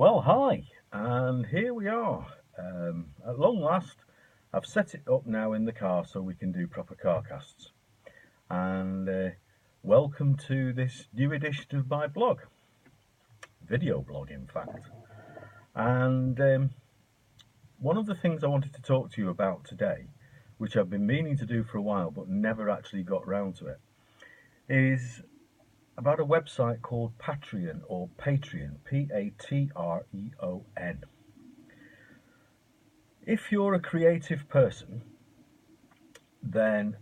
Well, hi, and here we are. At long last, I've set it up now in the car so we can do proper car casts. And welcome to this new edition of my blog, video blog, in fact. And one of the things I wanted to talk to you about today, which I've been meaning to do for a while but never actually got round to it, is about a website called Patreon or Patreon, Patreon. If you're a creative person, then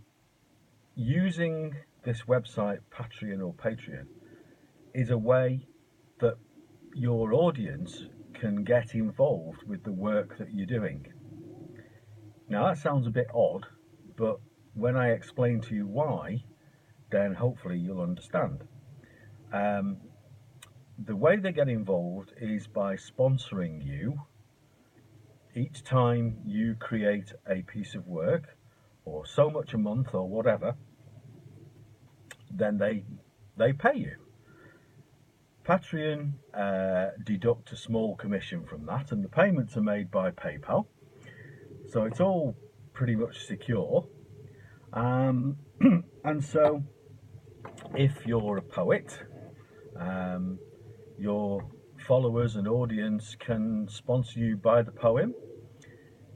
using this website, Patreon or Patreon, is a way that your audience can get involved with the work that you're doing. Now that sounds a bit odd, but when I explain to you why, then hopefully you'll understand. The way they get involved is by sponsoring you each time you create a piece of work, or so much a month or whatever. Then they pay you. Patreon deduct a small commission from that, and the payments are made by PayPal, so it's all pretty much secure. And so if you're a poet, your followers and audience can sponsor you by the poem.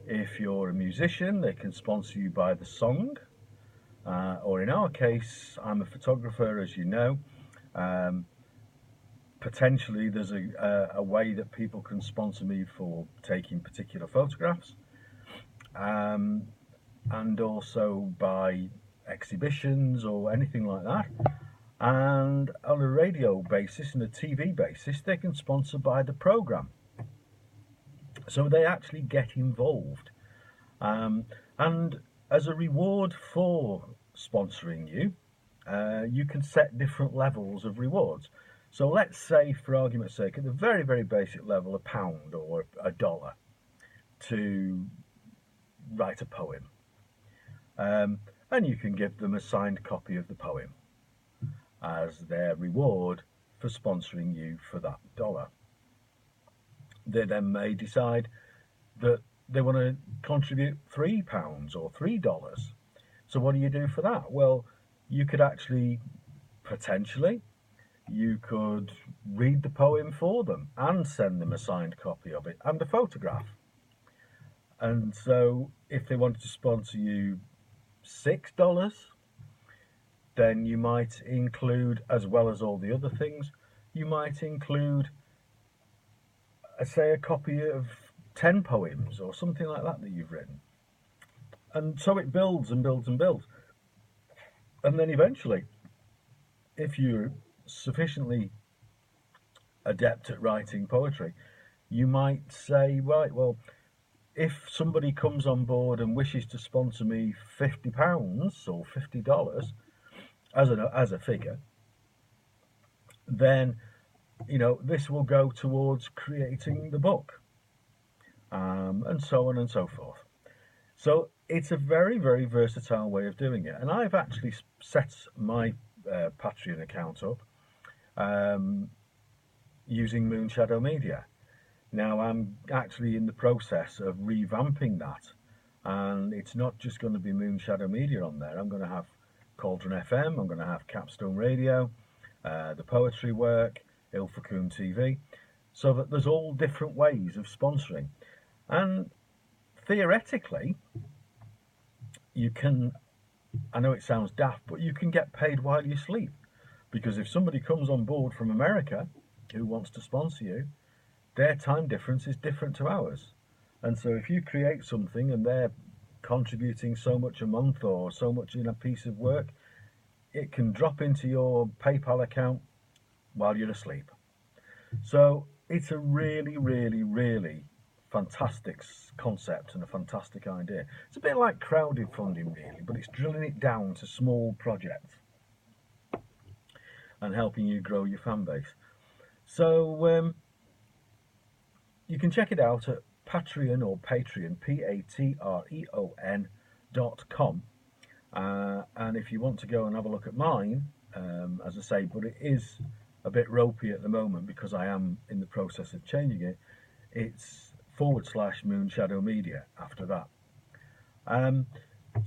If you're a musician, they can sponsor you by the song. Or in our case, I'm a photographer, as you know. Potentially there's a way that people can sponsor me for taking particular photographs, and also by exhibitions or anything like that. And on a radio basis and a TV basis, they can sponsor by the program. So they actually get involved. And as a reward for sponsoring you, you can set different levels of rewards. So let's say, for argument's sake, at the very, very basic level, £1 or $1 to write a poem. And you can give them a signed copy of the poem as their reward for sponsoring you for that $1. They then may decide that they want to contribute £3 or $3. So what do you do for that? Well, you could actually, potentially, you could read the poem for them and send them a signed copy of it and a photograph. And so if they wanted to sponsor you $6, then you might include, as well as all the other things, you might include, say, a copy of 10 poems or something like that you've written. And so it builds and builds and builds. And then eventually, if you're sufficiently adept at writing poetry, you might say, right, well, if somebody comes on board and wishes to sponsor me £50 or $50 as a figure, then this will go towards creating the book, and so on and so forth. So it's a very, very versatile way of doing it. And I've actually set my Patreon account up using Moonshadow Media. Now I'm actually in the process of revamping that, and it's not just going to be Moonshadow Media on there. I'm going to have Cauldron FM, I'm going to have Capstone Radio, the poetry work, Ilfracombe TV, so that there's all different ways of sponsoring. And theoretically, you can, I know it sounds daft, but you can get paid while you sleep. Because if somebody comes on board from America who wants to sponsor you, their time difference is different to ours. And so if you create something and they're contributing so much a month or so much in a piece of work, it can drop into your PayPal account while you're asleep. So it's a really, really, really fantastic concept and a fantastic idea. It's a bit like crowdfunding really, but it's drilling it down to small projects and helping you grow your fan base. So you can check it out at Patreon or Patreon, Patreon.com. And if you want to go and have a look at mine, as I say, but it is a bit ropey at the moment because I am in the process of changing it, it's /Moonshadow Media after that.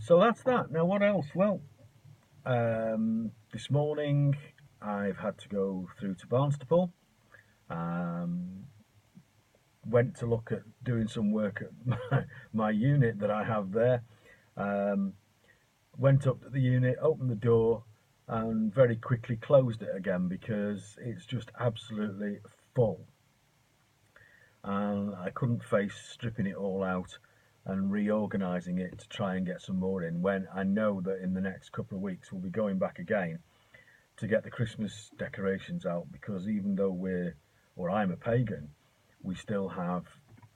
So that's that. Now, what else? Well, this morning I've had to go through to Barnstaple. Went to look at doing some work at my unit that I have there. Went up to the unit, opened the door, and very quickly closed it again because it's just absolutely full. And I couldn't face stripping it all out and reorganising it to try and get some more in, when I know that in the next couple of weeks we'll be going back again to get the Christmas decorations out, because even though I'm a pagan, we still have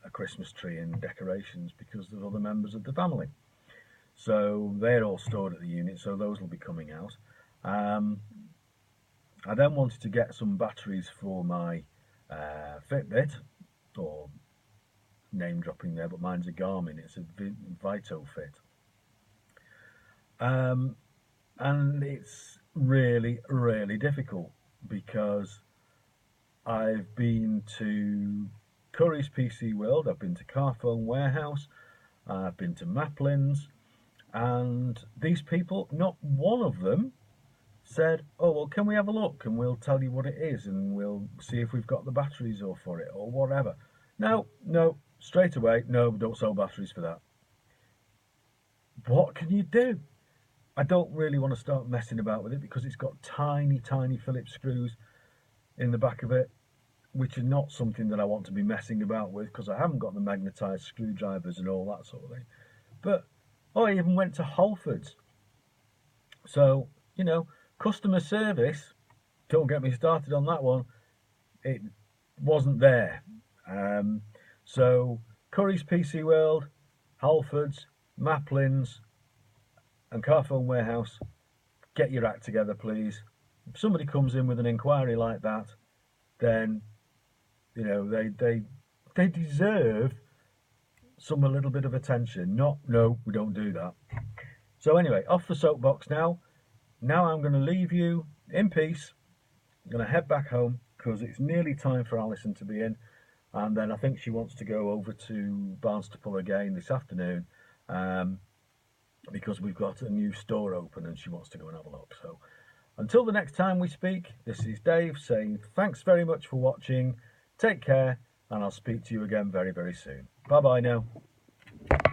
a Christmas tree and decorations because there's other members of the family. So they're all stored at the unit, so those will be coming out. I then wanted to get some batteries for my Fitbit, or name dropping there, but mine's a Garmin. It's a VitoFit. And it's really, really difficult because I've been to Curry's PC World, I've been to Carphone Warehouse, I've been to Maplin's, and these people, not one of them said, oh, well, can we have a look and we'll tell you what it is and we'll see if we've got the batteries or for it or whatever. No, straight away, no, we don't sell batteries for that. What can you do? I don't really want to start messing about with it because it's got tiny, tiny Phillips screws in the back of it, which are not something that I want to be messing about with because I haven't got the magnetised screwdrivers and all that sort of thing. But I even went to Halfords. So, customer service, don't get me started on that one, it wasn't there. So Curry's PC World, Halfords, Maplin's and Carphone Warehouse, get your act together, please. If somebody comes in with an inquiry like that, then they deserve a little bit of attention. No, we don't do that. So anyway, off the soapbox now. Now I'm going to leave you in peace. I'm going to head back home because it's nearly time for Alison to be in, and then I think she wants to go over to Barnstaple again this afternoon, because we've got a new store open and she wants to go and have a look. So until the next time we speak, this is Dave saying thanks very much for watching, take care, and I'll speak to you again very, very soon. Bye bye now.